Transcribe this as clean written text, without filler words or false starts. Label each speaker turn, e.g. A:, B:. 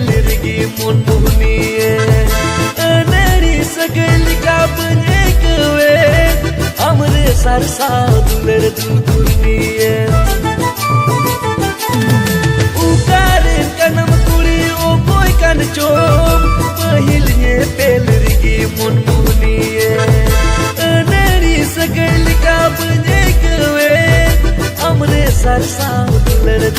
A: पेलरगी मन मुहनिए नरी सगल का बने कवे हमरे सरसा दुलर दुनिए उकारे कनम कुड़ी ओ कोई कन चोम पहिल ये पेलरगी मन मुहनिए नरी सगल का बने कवे हमरे सरसा